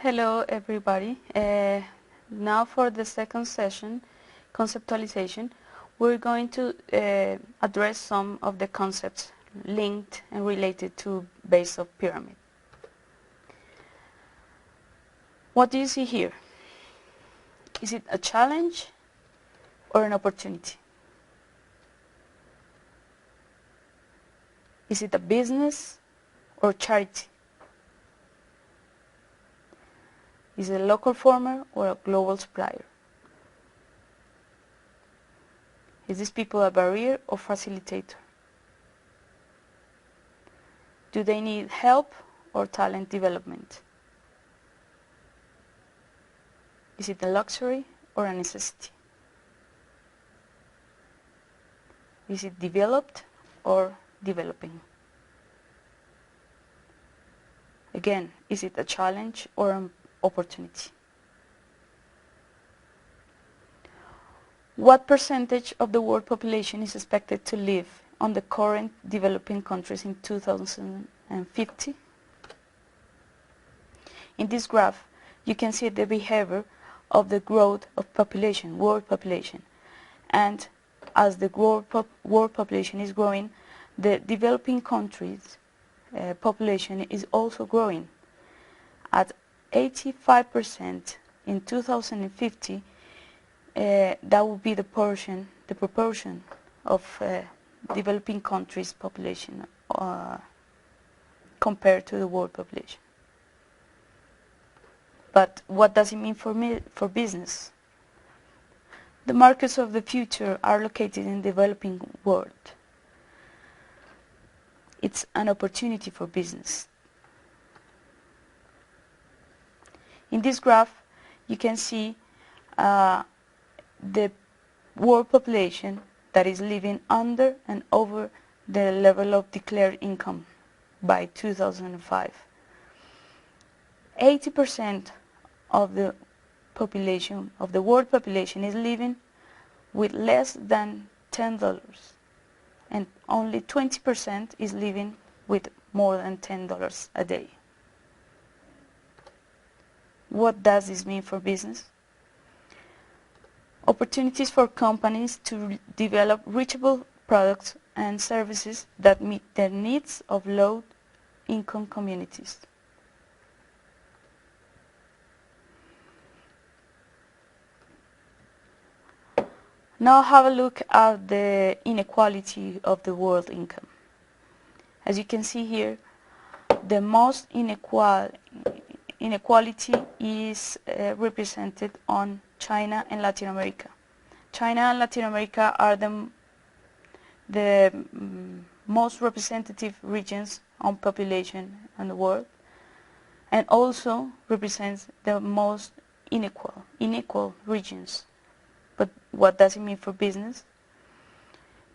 Hello everybody. Now for the second session, conceptualization, we're going to address some of the concepts linked and related to base of pyramid. What do you see here? Is it a challenge or an opportunity? Is it a business or charity? Is it a local farmer or a global supplier? Is this people a barrier or facilitator? Do they need help or talent development? Is it a luxury or a necessity? Is it developed or developing? Again, is it a challenge or an opportunity? What percentage of the world population is expected to live on the current developing countries in 2050? In this graph, you can see the behavior of the growth of population, world population. And as the world population is growing, the developing countries' population is also growing. At 85% in 2050, that will be the proportion of developing countries' population compared to the world population. But what does it mean for business? The markets of the future are located in the developing world. It's an opportunity for business. In this graph, you can see the world population that is living under and over the level of declared income by 2005. 80% of the population, of the world population, is living with less than $10, and only 20% is living with more than $10 a day. What does this mean for business? Opportunities for companies to develop reachable products and services that meet the needs of low-income communities. Now have a look at the inequality of the world income. As you can see here, the most inequality is represented on China and Latin America. China and Latin America are the most representative regions on population in the world, and also represents the most unequal regions. But what does it mean for business?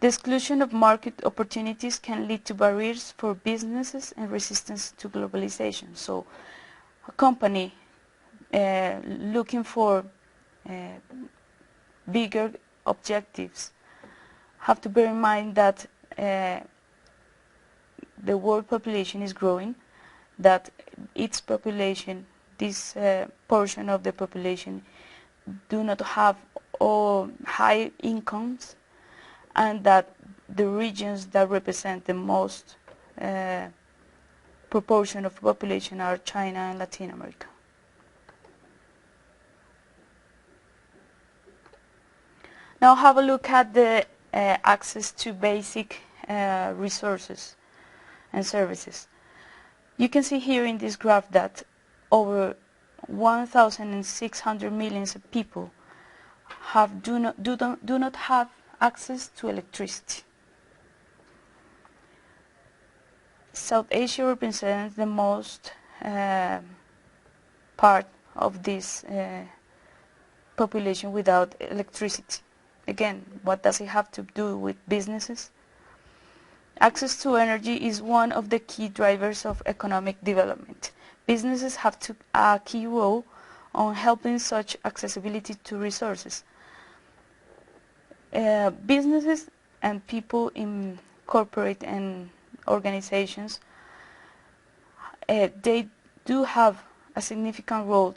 The exclusion of market opportunities can lead to barriers for businesses and resistance to globalization. So a company looking for bigger objectives have to bear in mind that the world population is growing, that its population, this portion of the population, do not have high incomes, and that the regions that represent the most proportion of population are China and Latin America. Now have a look at the access to basic resources and services. You can see here in this graph that over 1,600 million people do not have access to electricity. South Asia represents the most part of this population without electricity. Again, what does it have to do with businesses? Access to energy is one of the key drivers of economic development. Businesses have a key role on helping such accessibility to resources. Businesses and people in corporate and organizations, they do have a significant role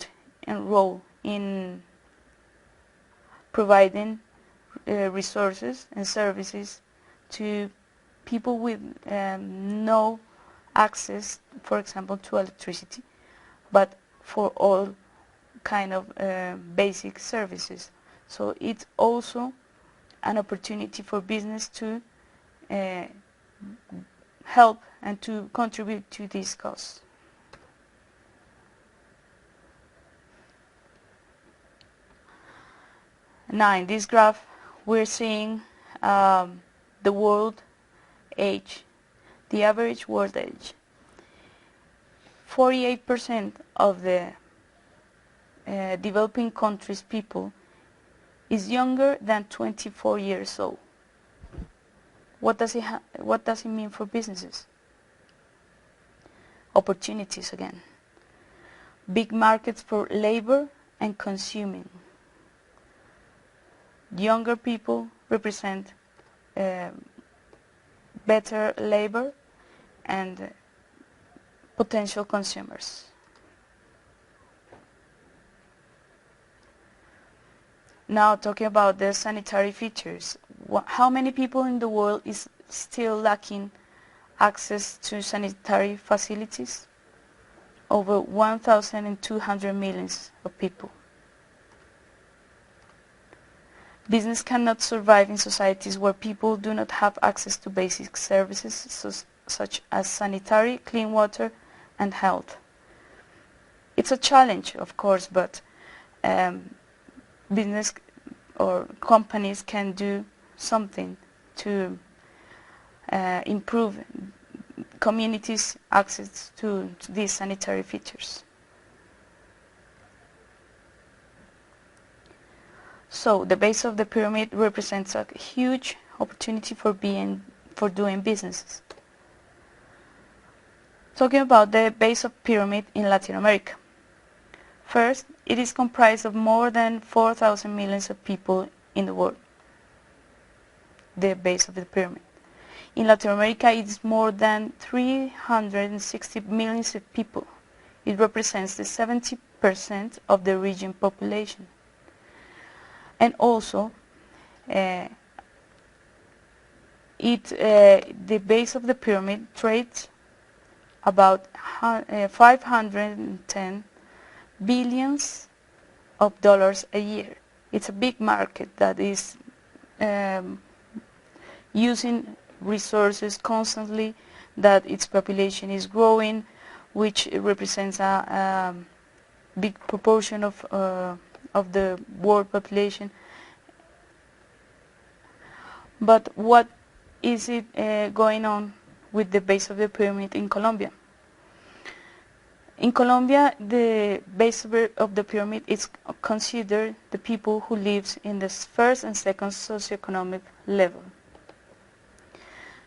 in providing resources and services to people with no access, for example, to electricity, but for all kind of basic services. So it's also an opportunity for business to help and to contribute to this cause. Now in this graph we're seeing the world age, the average world age. 48% of the developing countries' people is younger than 24 years old. What does it mean for businesses? Opportunities again. Big markets for labor and consuming. Younger people represent better labor and potential consumers. Now talking about the sanitary features. How many people in the world is still lacking access to sanitary facilities? Over 1,200 million of people. Business cannot survive in societies where people do not have access to basic services such as sanitary, clean water and health. It's a challenge, of course, but business or companies can do something to improve communities' access to these sanitary features. So the base of the pyramid represents a huge opportunity for doing businesses. Talking about the base of pyramid in Latin America. First, it is comprised of more than 4,000 millions of people in the world. The base of the pyramid. In Latin America, it is more than 360 millions of people. It represents the 70% of the region population. And also, the base of the pyramid trades about 510 billions of dollars a year. It's a big market that is using resources constantly, that its population is growing, which represents a big proportion of the world population. But what is it going on with the base of the pyramid in Colombia? In Colombia, the base of the pyramid is considered the people who live in the first and second socioeconomic level.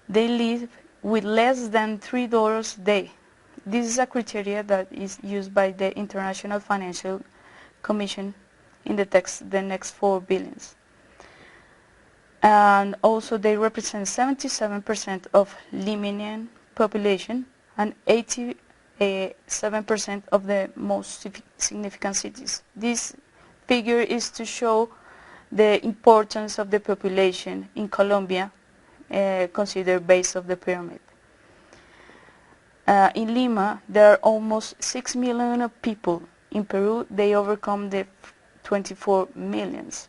They live with less than $3 a day. This is a criteria that is used by the International Financial Commission in the next 4 billions. And also they represent 77% of Limanian population and 87% of the most significant cities. This figure is to show the importance of the population in Colombia, considered base of the pyramid. In Lima, there are almost 6 million of people. In Peru, they overcome the 24 millions.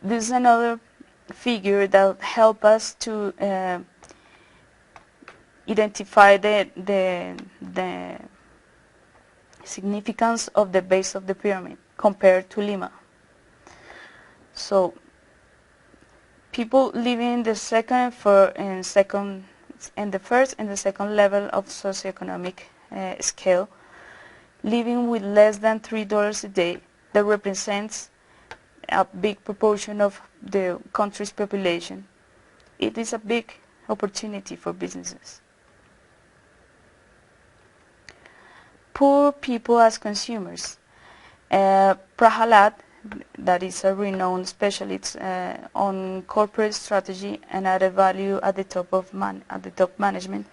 This is another figure that help us to identify the significance of the base of the pyramid compared to Lima. So people living in the first and the second level of socioeconomic scale, living with less than $3 a day, that represents a big proportion of the country's population. It is a big opportunity for businesses. Poor people as consumers. Prahalad, that is a renowned specialist on corporate strategy and added value at the top management,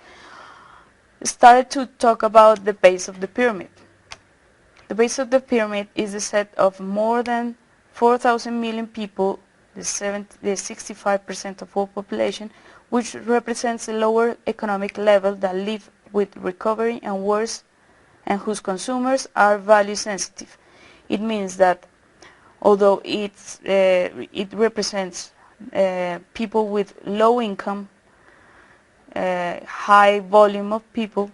started to talk about the base of the pyramid. The base of the pyramid is a set of more than 4,000 million people, the 65% of all population, which represents a lower economic level that live with recovery and worse, and whose consumers are value sensitive. It means that although it represents people with low income, high volume of people,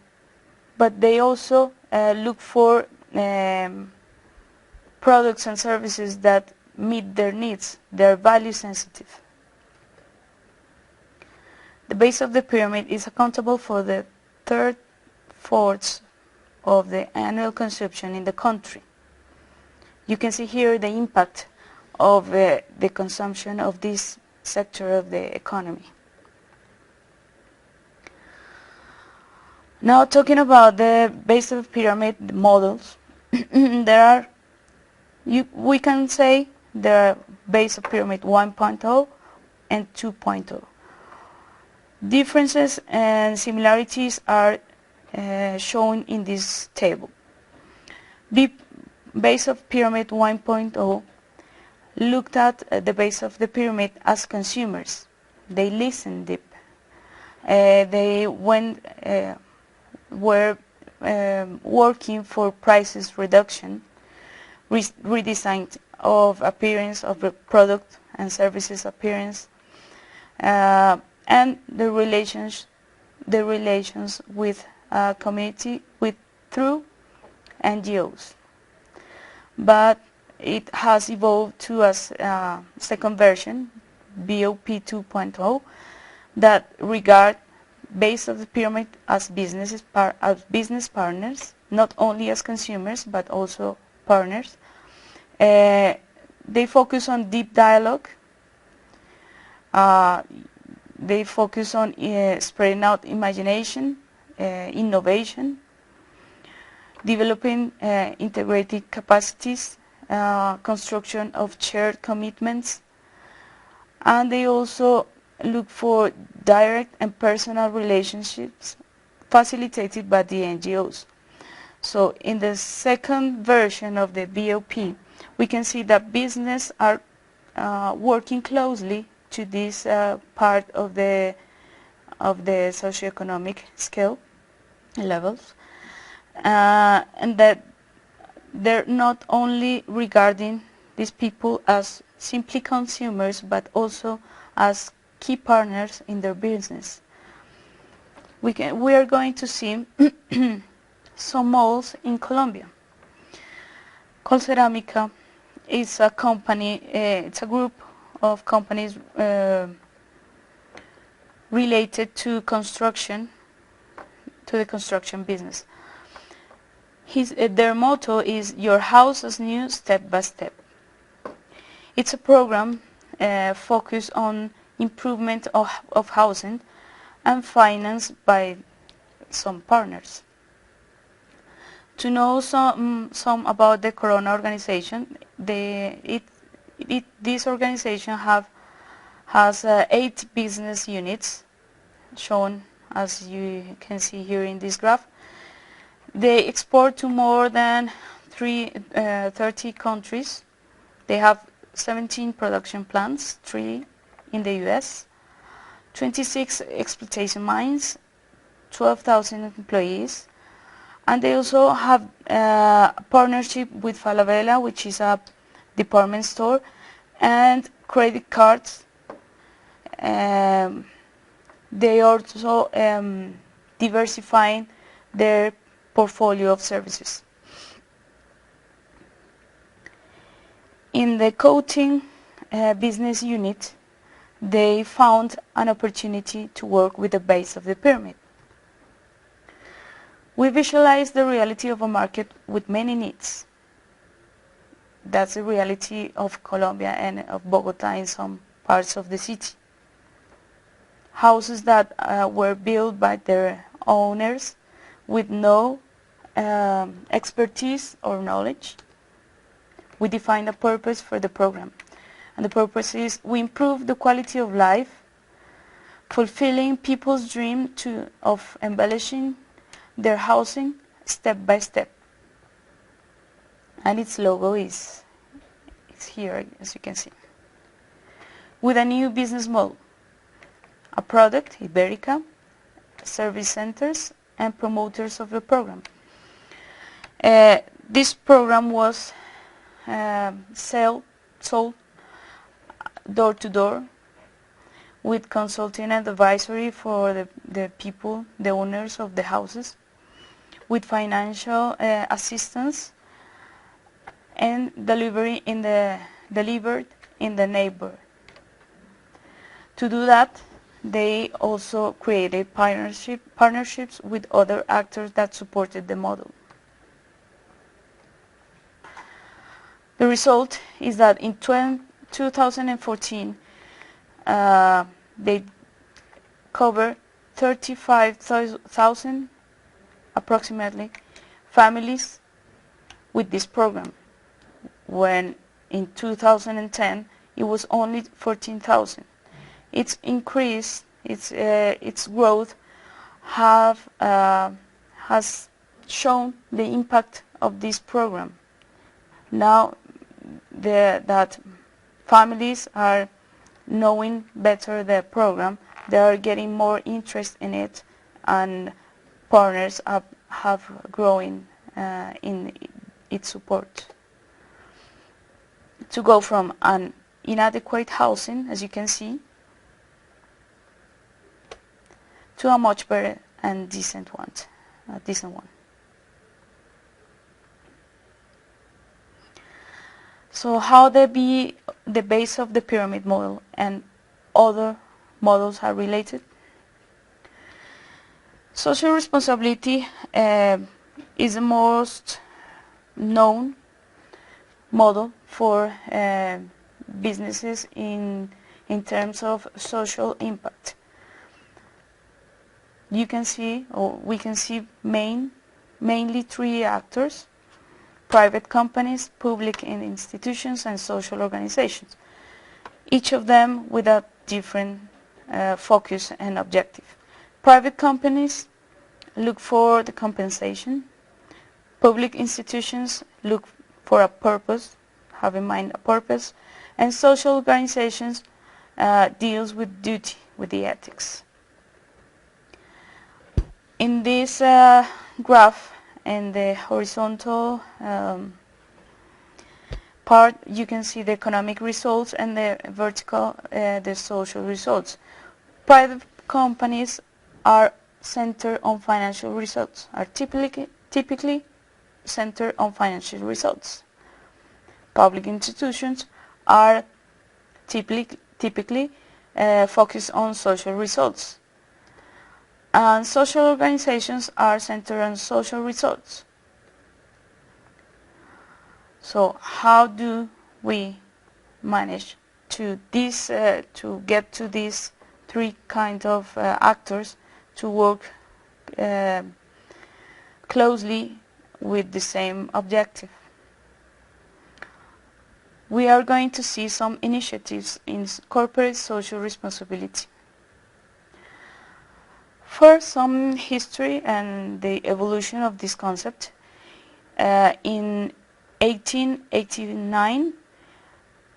but they also look for products and services that meet their needs. They are value sensitive. The base of the pyramid is accountable for the 3/4 of the annual consumption in the country. You can see here the impact of the consumption of this sector of the economy. Now, talking about the base of the pyramid models, we can say there are base of pyramid 1.0 and 2.0. Differences and similarities are shown in this table. The base of pyramid 1.0 looked at the base of the pyramid as consumers. They listened deep. They were working for prices reduction, redesign of appearance of the product and services appearance, and the relations with community through NGOs. But it has evolved to a second version, BOP 2.0, that regard base of the pyramid as business partners, not only as consumers but also partners. They focus on deep dialogue. They focus on spreading out imagination, innovation, developing integrated capacities, construction of shared commitments, and they also look for direct and personal relationships facilitated by the NGOs. So in the second version of the BOP, we can see that business are working closely to this part of the socioeconomic scale levels, and that they're not only regarding these people as simply consumers but also as key partners in their business. We are going to see some malls in Colombia. Colceramica is a company, it's a group of companies related to construction, to the construction business. Their motto is "Your house is new step by step." It's a program focused on improvement of housing and financed by some partners. To know some about the Corona organization, this organization has 8 business units, shown as you can see here in this graph. They export to more than 30 countries. They have 17 production plants, 3 in the US, 26 exploitation mines, 12,000 employees, and they also have a partnership with Falabella, which is a department store, and credit cards. They also diversifying their portfolio of services. In the coating business unit, they found an opportunity to work with the base of the pyramid. We visualize the reality of a market with many needs. That's the reality of Colombia and of Bogota in some parts of the city. Houses that were built by their owners with no expertise or knowledge. We define a purpose for the program, and the purpose is we improve the quality of life, fulfilling people's dream of embellishing their housing step by step. and its logo is here, as you can see. With a new business model, a product, Iberica, service centers, and promoters of the program. This program was sold door to door, with consulting and advisory for the people, the owners of the houses, with financial assistance, and delivered in the neighborhood. To do that, they also created partnerships with other actors that supported the model. The result is that in 2014, they covered 35,000 approximately families with this program, when in 2010 it was only 14,000. Its increase, its growth has shown the impact of this program. Now that families are knowing better the program, they are getting more interest in it, and partners have growing in its support. To go from an inadequate housing, as you can see, to a much better and decent one. So how the base of the pyramid model and other models are related? Social responsibility is the most known model for businesses in terms of social impact. You can see, or we can see mainly three actors: private companies, public institutions, and social organizations, each of them with a different focus and objective. Private companies look for the compensation. Public institutions look for a purpose, have in mind a purpose, and social organizations deals with duty, with the ethics. In this graph, in the horizontal part, you can see the economic results, and the vertical, the social results. Private companies are centered on financial results, are typically centered on financial results. Public institutions are typically focused on social results. And social organizations are centered on social results. So how do we manage to get to these three kinds of actors to work closely with the same objective? We are going to see some initiatives in corporate social responsibility. First, some history and the evolution of this concept. In 1889,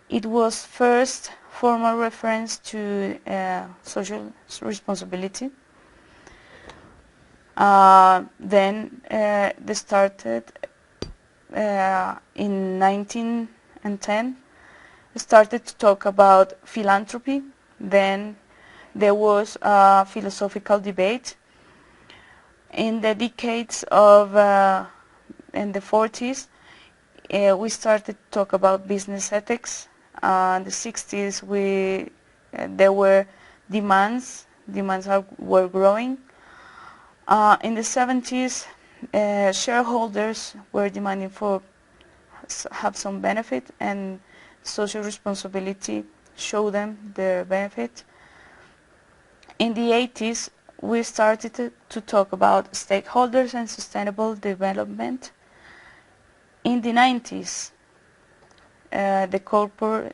it was first formal reference to social responsibility. Then they started in 1910, started to talk about philanthropy. Then there was a philosophical debate. In the decades of in the 40s, we started to talk about business ethics. In the 60s, there were demands were growing. In the 70s, shareholders were demanding for have some benefit, and social responsibility show them their benefit. In the 80s, we started to talk about stakeholders and sustainable development. In the 90s, the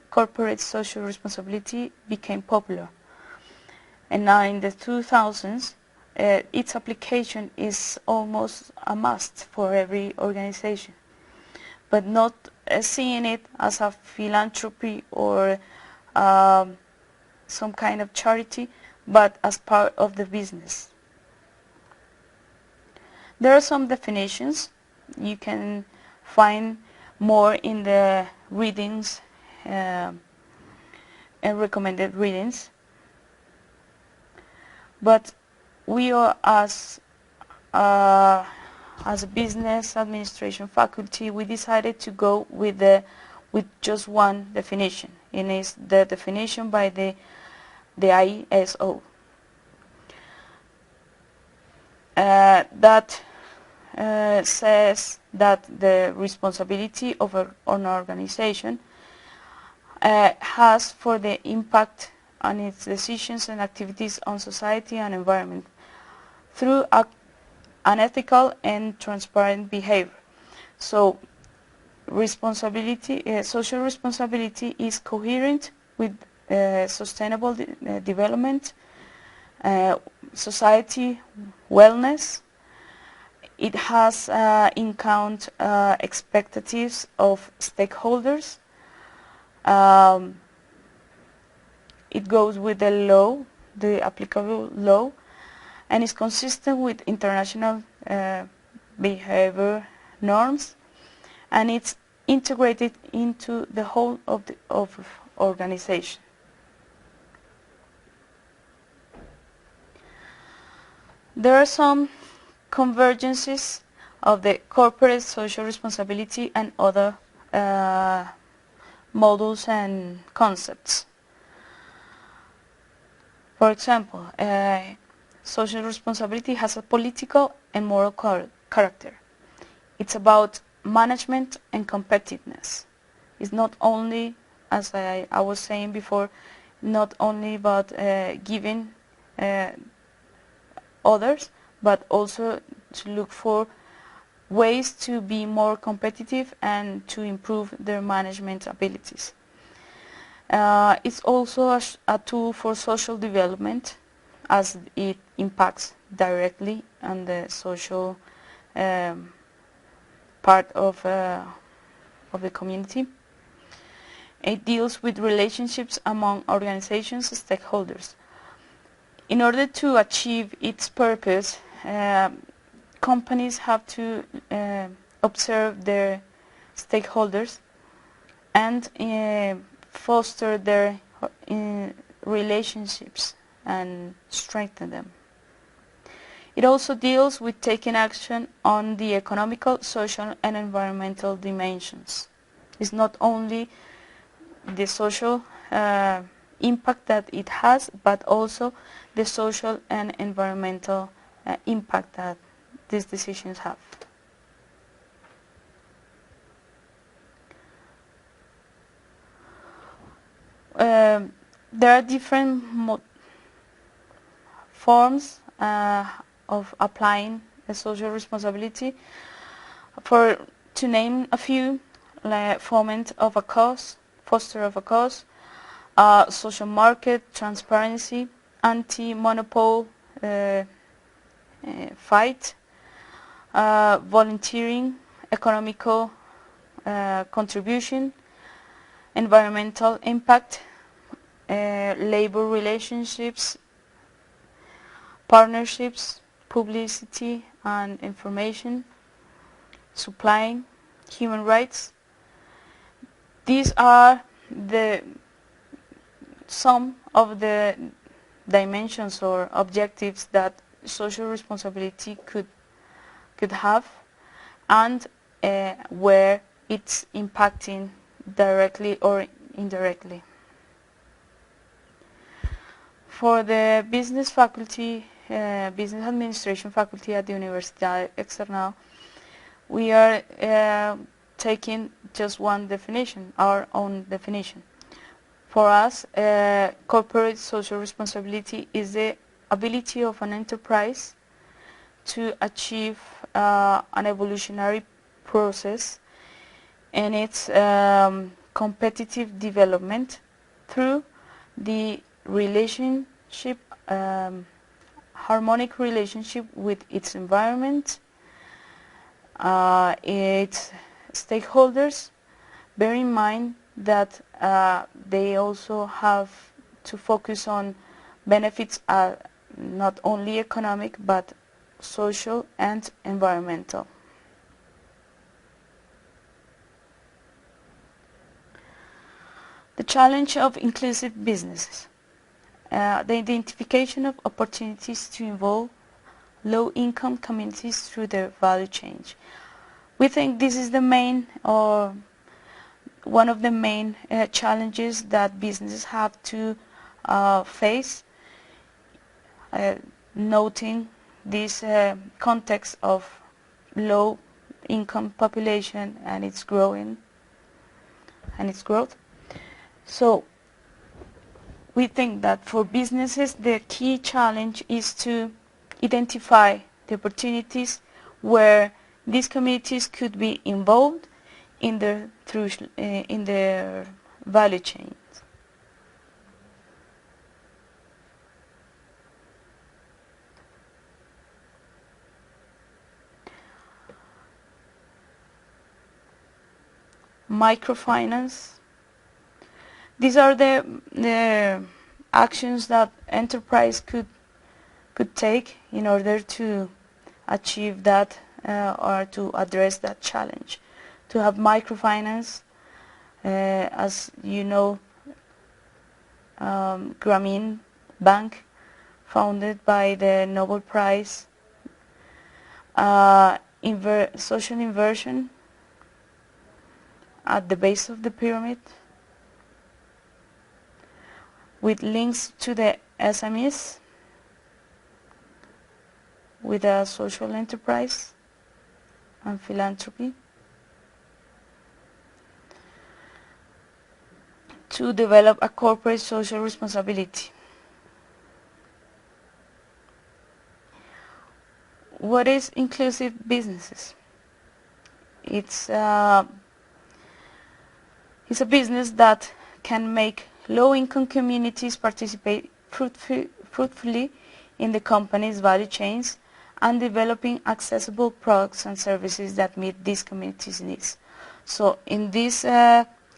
corporate social responsibility became popular. And now in the 2000s, its application is almost a must for every organization. but not seeing it as a philanthropy or some kind of charity, but as part of the business. There are some definitions. You can find more in the readings and recommended readings. But we are, as a business administration faculty, we decided to go with just one definition, and it's the definition by the ISO. That says that the responsibility of an organization has for the impact on its decisions and activities on society and environment through an ethical and transparent behavior. So responsibility, social responsibility is coherent with sustainable development, society wellness. It has in count expectations of stakeholders. It goes with the law, the applicable law, and is consistent with international behavior norms, and it's integrated into the whole of the organization. There are some convergences of the corporate social responsibility and other models and concepts. For example, social responsibility has a political and moral character. It's about management and competitiveness. It's not only, as I was saying before, not only about giving others, but also to look for ways to be more competitive and to improve their management abilities. It's also a tool for social development, as it impacts directly on the social part of the community. It deals with relationships among organizations and stakeholders. In order to achieve its purpose, companies have to observe their stakeholders and foster their relationships and strengthen them. It also deals with taking action on the economical, social, and environmental dimensions. It's not only the social impact that it has, but also the social and environmental impact that these decisions have. There are different forms of applying a social responsibility. To name a few, like foment of a cause, foster of a cause, social market, transparency, anti-monopoly fight, volunteering, economical contribution, environmental impact, labor relationships, partnerships, publicity and information, supplying, human rights. These are some of the dimensions or objectives that social responsibility could have, and where it's impacting directly or indirectly. For the business faculty, business administration faculty at the Universidad External, we are taking just one definition, our own definition. For us, corporate social responsibility is the ability of an enterprise to achieve an evolutionary process and its competitive development through the relationship, harmonic relationship with its environment, its stakeholders bear in mind that they also have to focus on benefits not only economic but social and environmental. The challenge of inclusive businesses. The identification of opportunities to involve low-income communities through their value chain. We think this is the main or one of the main challenges that businesses have to face, noting this context of low-income population and its growth. So we think that for businesses the key challenge is to identify the opportunities where these communities could be involved in their value chains. Microfinance. These are the actions that enterprise could take in order to achieve that or to address that challenge. To have microfinance, as you know, Grameen Bank, founded by the Nobel Prize, social inversion at the base of the pyramid, with links to the SMEs, with a social enterprise and philanthropy, to develop a corporate social responsibility. What is inclusive businesses? It's a business that can make low-income communities participate fruitfully in the company's value chains and developing accessible products and services that meet these communities' needs. So in this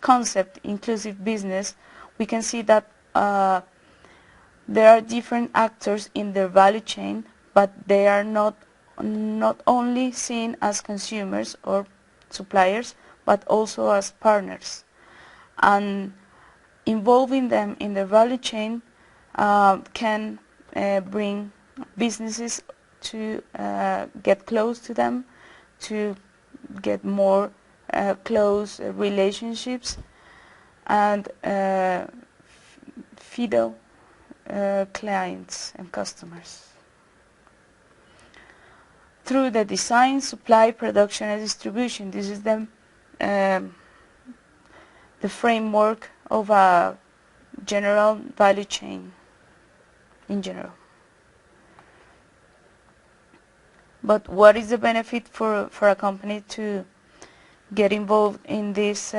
concept, inclusive business, we can see that there are different actors in their value chain, but they are not only seen as consumers or suppliers, but also as partners. And involving them in the value chain can bring businesses to get close to them, to get more close relationships and fidel clients and customers. Through the design, supply, production and distribution, this is the framework of a general value chain in general. But what is the benefit for a company to get involved in this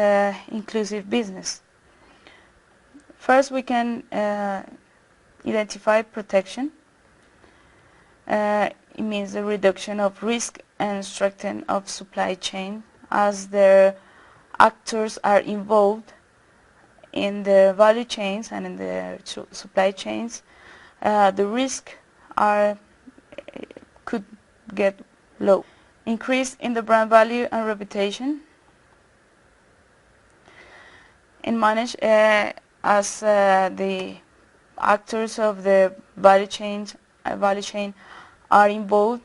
inclusive business? First, we can identify protection. It means the reduction of risk and strengthening of supply chain, as the actors are involved in the value chains and in the supply chains. The risk could get low. Increase in the brand value and reputation. In manage as the actors of the value chain are involved,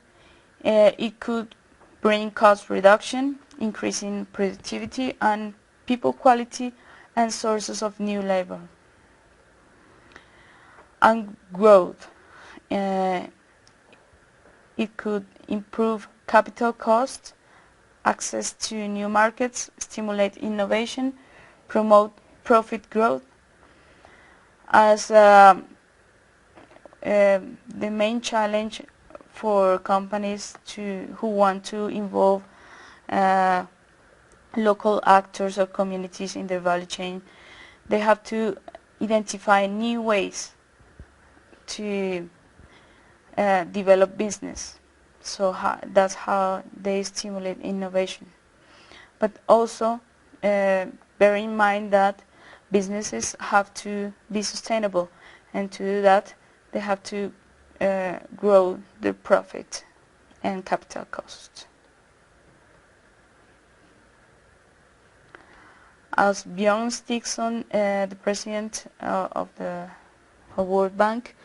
it could bring cost reduction, increasing productivity and people quality and sources of new labor. And growth. It could improve capital costs, access to new markets, stimulate innovation, promote profit growth. As the main challenge for companies who want to involve local actors or communities in their value chain, they have to identify new ways to develop business. So that's how they stimulate innovation. but also bear in mind that businesses have to be sustainable, and to do that they have to grow their profit and capital costs. As Bjorn Stigson, the president of the World Bank,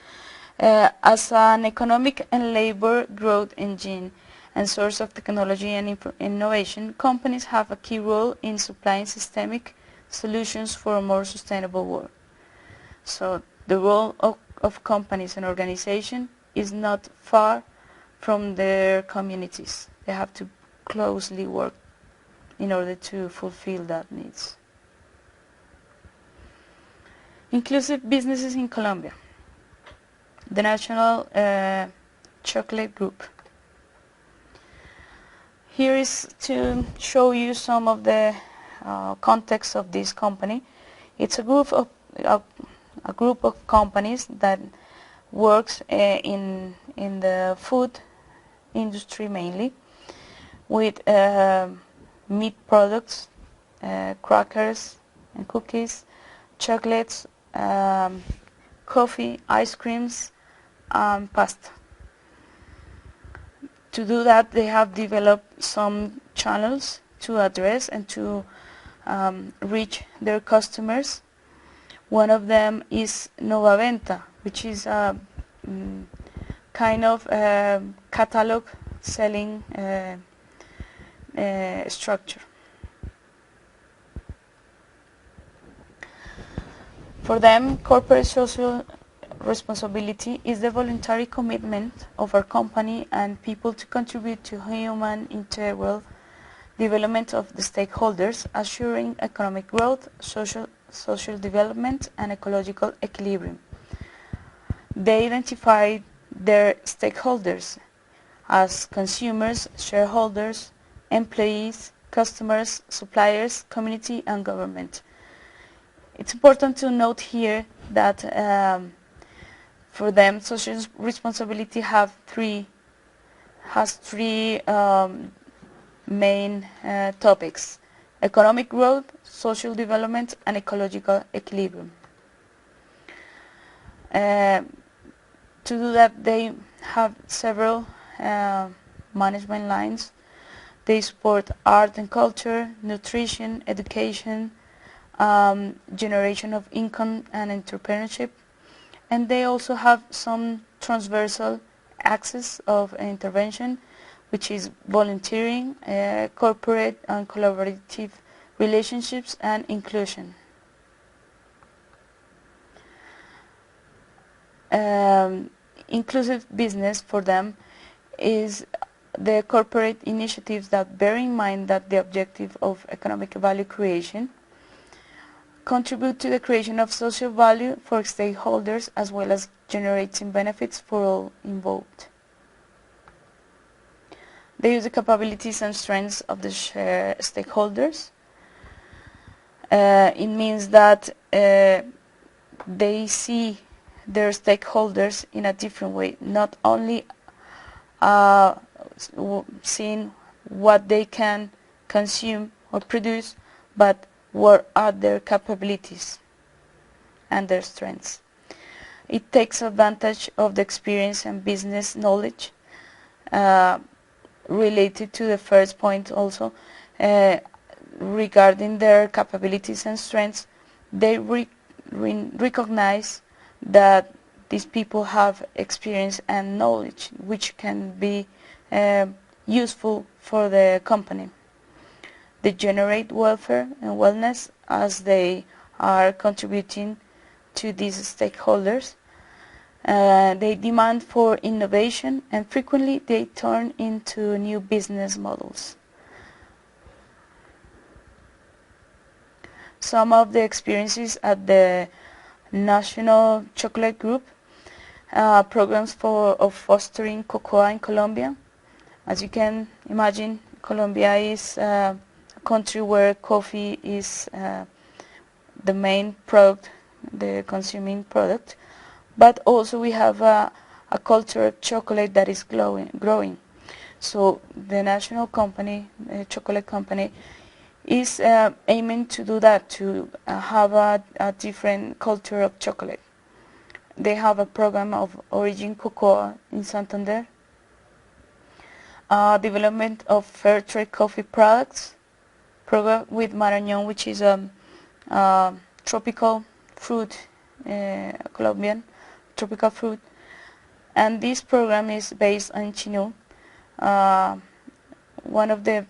as an economic and labor growth engine and source of technology and innovation, companies have a key role in supplying systemic solutions for a more sustainable world. So the role of companies and organizations is not far from their communities. They have to closely work in order to fulfill that needs. Inclusive businesses in Colombia. The National Chocolate Group. Here is to show you some of the context of this company. It's a group of companies that works in the food industry mainly, with meat products, crackers and cookies, chocolates, coffee, ice creams, and pasta. To do that, they have developed some channels to address and to reach their customers. One of them is Nova Venta, which is a kind of catalog selling structure. For them, corporate social responsibility is the voluntary commitment of our company and people to contribute to human integral development of the stakeholders, assuring economic growth, social development, and ecological equilibrium. They identify their stakeholders as consumers, shareholders, employees, customers, suppliers, community, and government. It's important to note here that for them, social responsibility has three main topics: economic growth, social development, and ecological equilibrium. To do that, they have several management lines. They support art and culture, nutrition, education, generation of income and entrepreneurship, and they also have some transversal axis of intervention, which is volunteering, corporate and collaborative relationships, and inclusion. Inclusive business for them is the corporate initiatives that bear in mind that the objective of economic value creation contribute to the creation of social value for stakeholders, as well as generating benefits for all involved. They use the capabilities and strengths of the stakeholders. It means that they see their stakeholders in a different way, not only seeing what they can consume or produce, but what are their capabilities and their strengths. It takes advantage of the experience and business knowledge related to the first point also. Regarding their capabilities and strengths, they recognize that these people have experience and knowledge which can be useful for the company. They generate welfare and wellness as they are contributing to these stakeholders. They demand for innovation, and frequently they turn into new business models. Some of the experiences at the National Chocolate Group, programs of fostering cocoa in Colombia. As you can imagine, Colombia is a country where coffee is the main product, the consuming product, but also we have a culture of chocolate that is growing. So the national company, chocolate company, is aiming to do that, to have a different culture of chocolate. They have a program of origin cocoa in Santander, development of fair trade coffee products, program with Marañón, which is a tropical fruit, Colombian tropical fruit, and this program is based on Chinú, one of the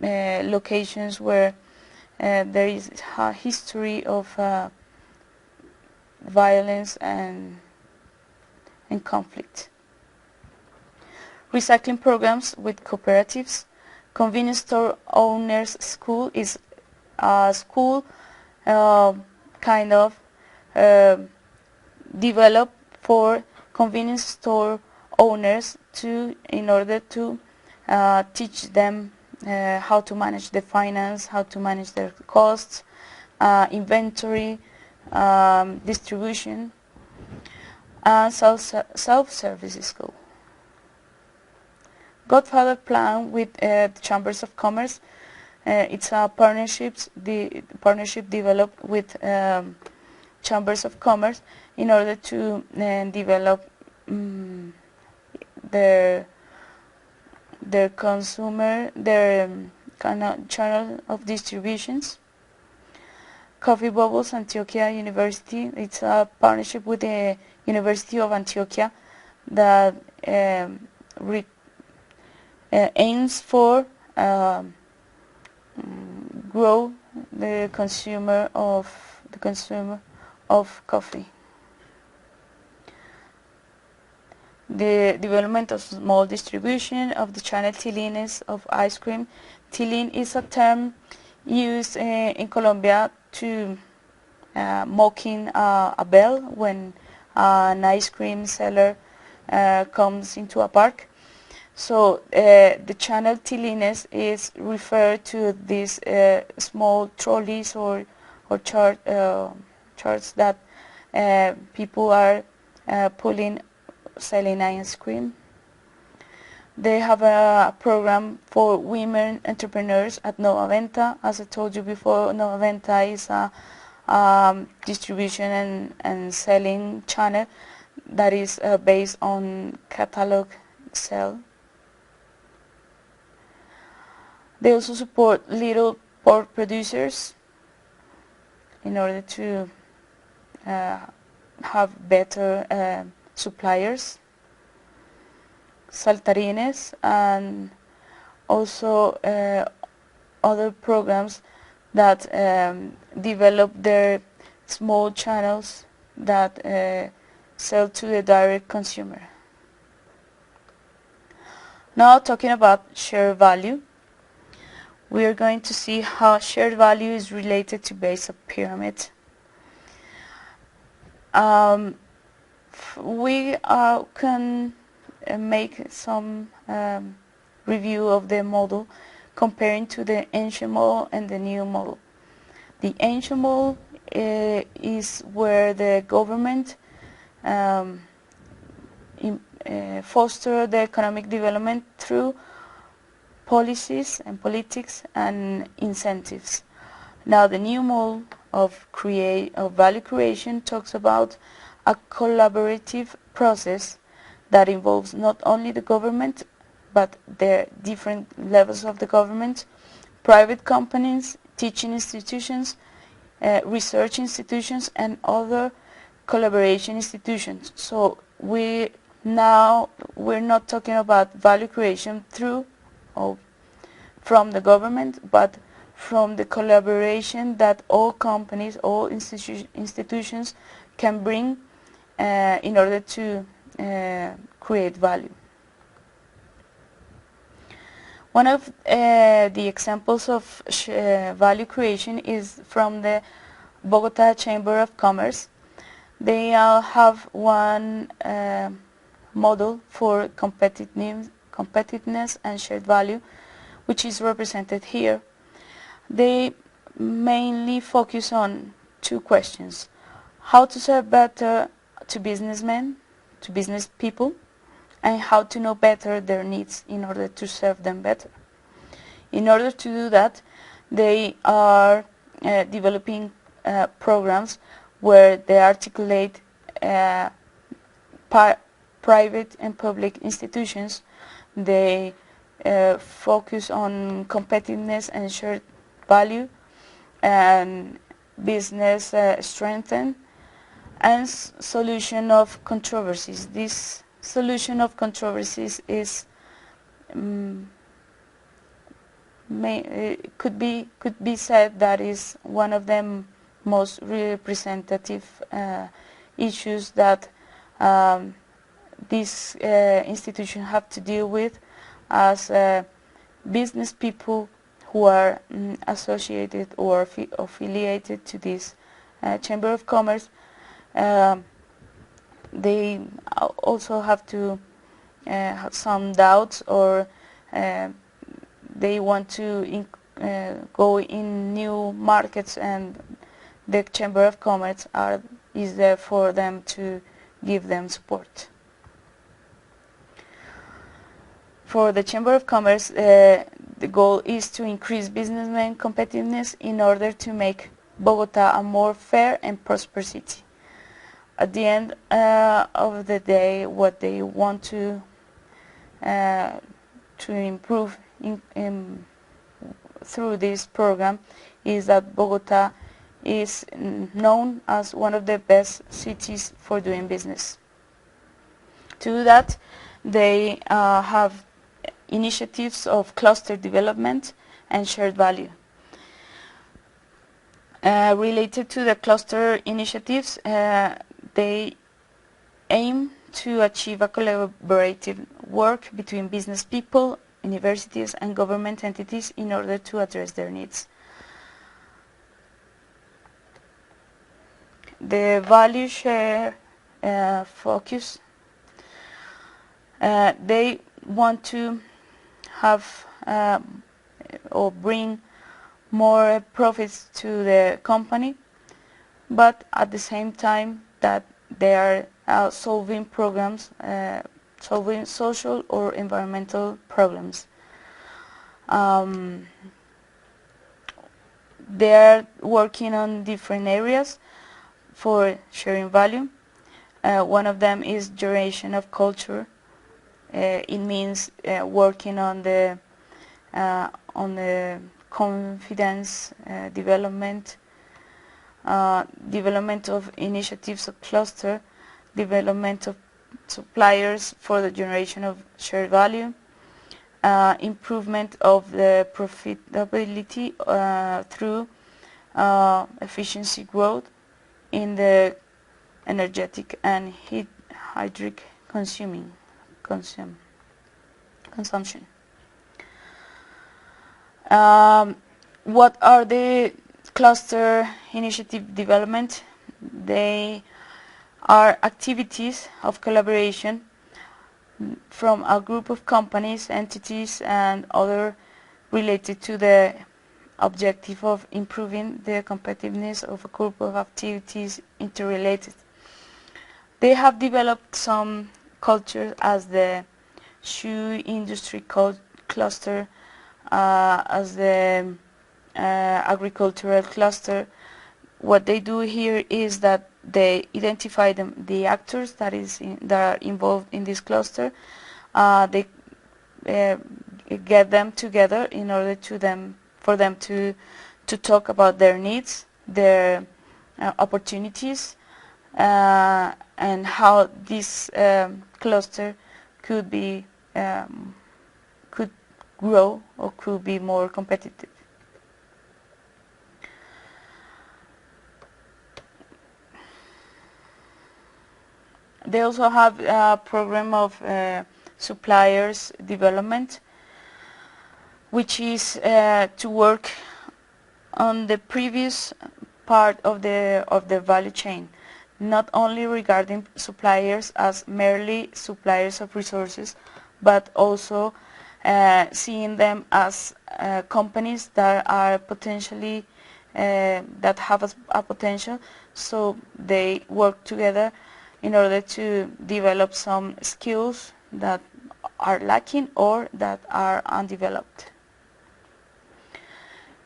locations where there is a history of violence and conflict. Recycling programs with cooperatives. Convenience store owners school is a school kind of developed for convenience store owners in order to teach them how to manage the finance, how to manage their costs, inventory, distribution, and self-service school. Godfather plan with the Chambers of Commerce. It's a partnership developed with Chambers of Commerce in order to develop their consumer, their kind of channel of distributions. Coffee Bubbles Antioquia University. It's a partnership with the University of Antioquia that aims for grow the consumer of coffee. The development of small distribution of the channel tillines of ice cream. Tilline is a term used in Colombia to mocking a bell when an ice cream seller comes into a park. So the channel tillines is referred to these small trolleys or charts that people are pulling, selling ice cream. They have a program for women entrepreneurs at Nova Venta. As I told you before, Nova Venta is a distribution and selling channel that is based on catalog sale. They also support little pork producers in order to have better suppliers. Saltarines, and also other programs that develop their small channels that sell to the direct consumer. Now talking about shared value, we are going to see how shared value is related to base of pyramid. We can make some review of the model comparing to the ancient model and the new model. The ancient model is where the government foster the economic development through policies and politics and incentives. Now the new model of value creation talks about a collaborative process that involves not only the government but the different levels of the government, private companies, teaching institutions, research institutions, and other collaboration institutions. So we're not talking about value creation through or from the government, but from the collaboration that all companies, all institutions can bring in order to create value. One of the examples of value creation is from the Bogota Chamber of Commerce. They have one model for competitiveness and shared value, which is represented here. They mainly focus on two questions: how to serve better to businessmen, to business people, and how to know better their needs in order to serve them better. In order to do that, they are developing programs where they articulate private and public institutions. They focus on competitiveness and shared value and business strengthen and solution of controversies. This solution of controversies is could be said that is one of the most representative issues that this institution have to deal with as business people who are associated or affiliated to this Chamber of Commerce. They also have to have some doubts, or they want to go in new markets, and the Chamber of Commerce is there for them to give them support. For the Chamber of Commerce, the goal is to increase businessmen competitiveness in order to make Bogota a more fair and prosperous city. At the end of the day, what they want to improve through this program is that Bogota is known as one of the best cities for doing business. To do that, they have initiatives of cluster development and shared value. Related to the cluster initiatives, they aim to achieve a collaborative work between business people, universities and government entities in order to address their needs. The value share focus, they want to have or bring more profits to the company, but at the same time that they are solving programs, solving social or environmental problems. They are working on different areas for sharing value. One of them is duration of culture. It means working on the confidence development, development of initiatives of cluster, development of suppliers for the generation of shared value, improvement of the profitability through efficiency growth in the energetic and hydric consumption. What are the cluster initiative development? They are activities of collaboration from a group of companies, entities and other related to the objective of improving the competitiveness of a group of activities interrelated. They have developed some cultures as the shoe industry cluster, as the agricultural cluster. What they do here is that they identify the actors that are involved in this cluster. They get them together in order for them to talk about their needs, their opportunities, and how this cluster could grow or could be more competitive. They also have a program of suppliers development, which is to work on the previous part of the value chain, not only regarding suppliers as merely suppliers of resources, but also seeing them as companies that are potentially that have a potential, so they work together in order to develop some skills that are lacking or that are undeveloped.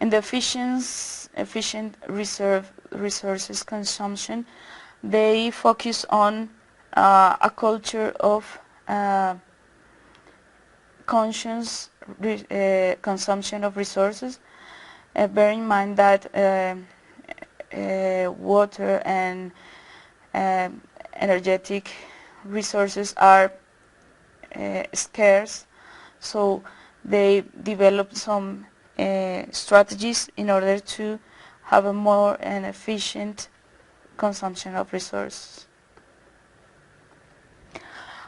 In the efficient resources consumption, they focus on a culture of conscious consumption of resources. Bear in mind that water and energetic resources are scarce, so they develop some strategies in order to have a more and efficient consumption of resources.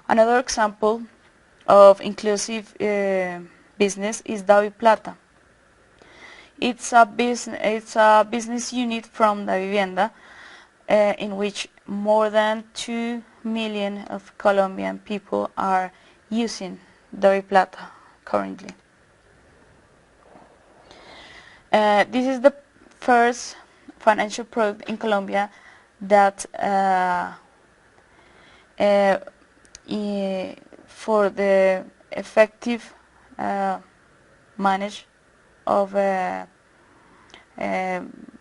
Another example of inclusive business is Daviplata. It's a business unit from Davivienda in which more than 2 million of Colombian people are using Daviplata currently. This is the first financial product in Colombia that for the effective manage of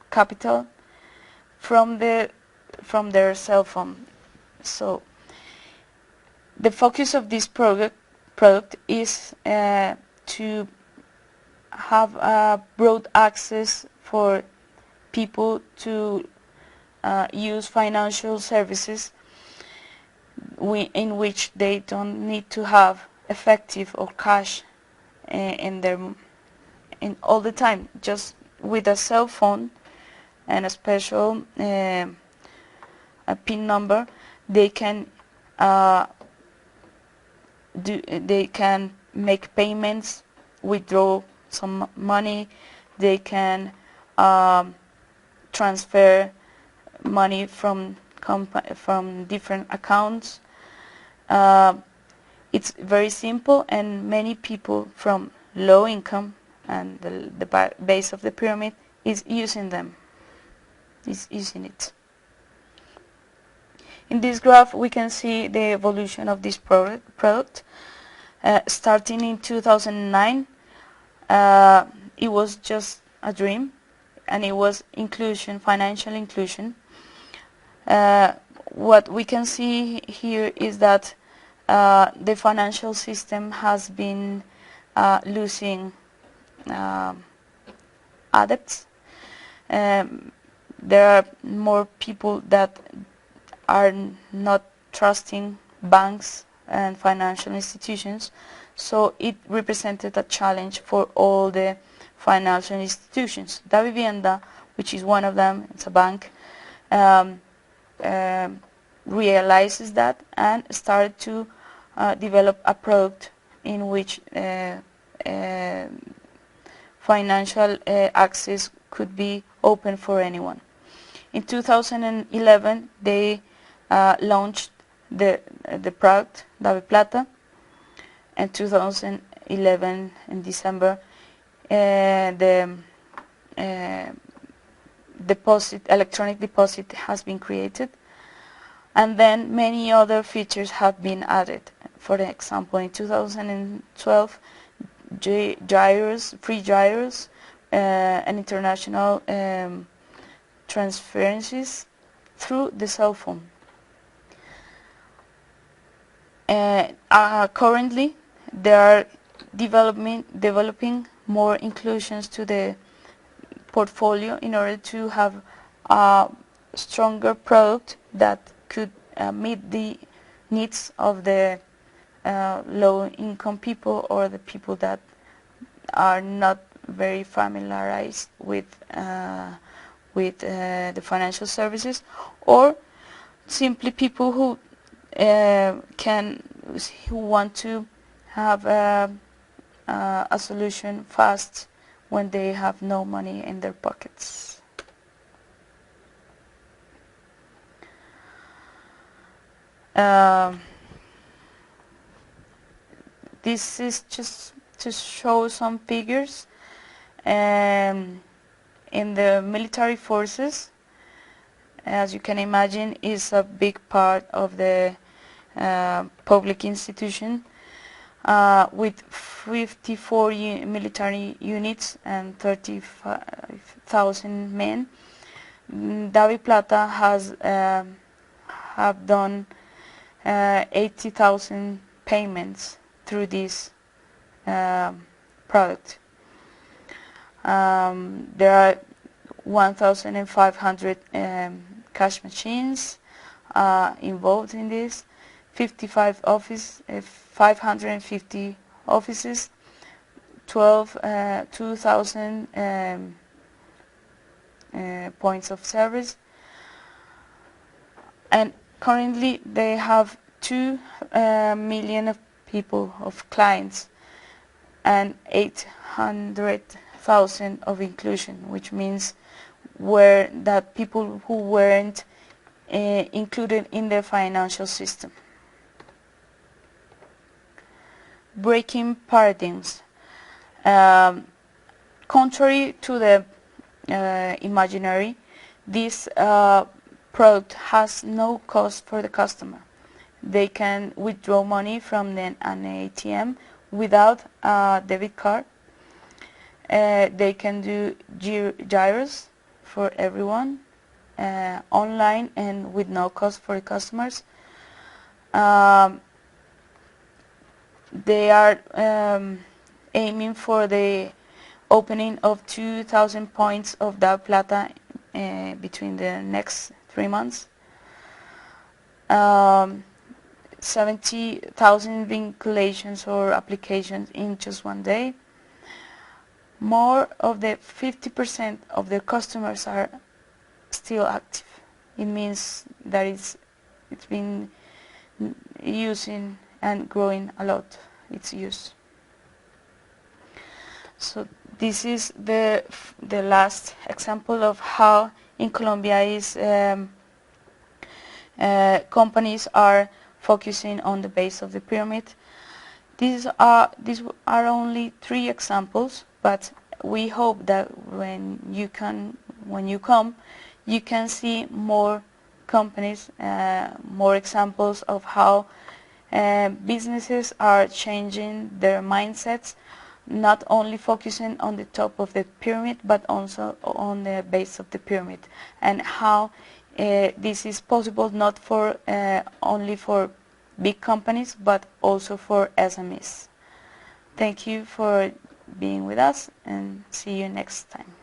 capital from their cell phone. So the focus of this product is to have broad access for people to use financial services in which they don't need to have effective or cash in all the time. Just with a cell phone and a special a PIN number, they can make payments, withdraw some money, they can transfer money from different accounts. It's very simple, and many people from low income and the base of the pyramid is using it. In this graph we can see the evolution of this product. Starting in 2009, it was just a dream, and it was inclusion, financial inclusion. What we can see here is that the financial system has been losing adepts. There are more people that are not trusting banks and financial institutions, so it represented a challenge for all the financial institutions. Davivienda, which is one of them, it's a bank, realizes that and started to develop a product in which financial access could be open for anyone. In 2011, they launched the product Daviplata. In 2011, in December, the electronic deposit has been created, and then many other features have been added. For example, in 2012, free gyros, and international transferences through the cell phone. Currently, they are developing more inclusions to the portfolio in order to have a stronger product that could meet the needs of the low-income people or the people that are not very familiarized with the financial services, or simply people who want to have a solution fast when they have no money in their pockets. This is just to show some figures. In the military forces, as you can imagine, is a big part of the public institution. with 54 military units and 35,000 men. DaviPlata has have done 80,000 payments through this product. There are 1,500 cash machines involved in this, 550 offices, 2,000 points of service, and currently they have 2 million of people, of clients, and 800,000 of inclusion, which means that people who weren't included in the financial system. Breaking paradigms. Contrary to the imaginary, this product has no cost for the customer. They can withdraw money from an ATM without a debit card. They can do gyros for everyone, online and with no cost for the customers. They are aiming for the opening of 2,000 points of DaviPlata between the next 3 months. 70,000 vinculations or applications in just 1 day. More of the 50% of the customers are still active. It means that it's been using and growing a lot, its use. So this is the last example of how in Colombia companies are focusing on the base of the pyramid. These are only 3 examples, but we hope that when you come, you can see more companies, more examples of how businesses are changing their mindsets, not only focusing on the top of the pyramid, but also on the base of the pyramid, and how this is possible not for only for big companies, but also for SMEs. Thank you for being with us, and see you next time.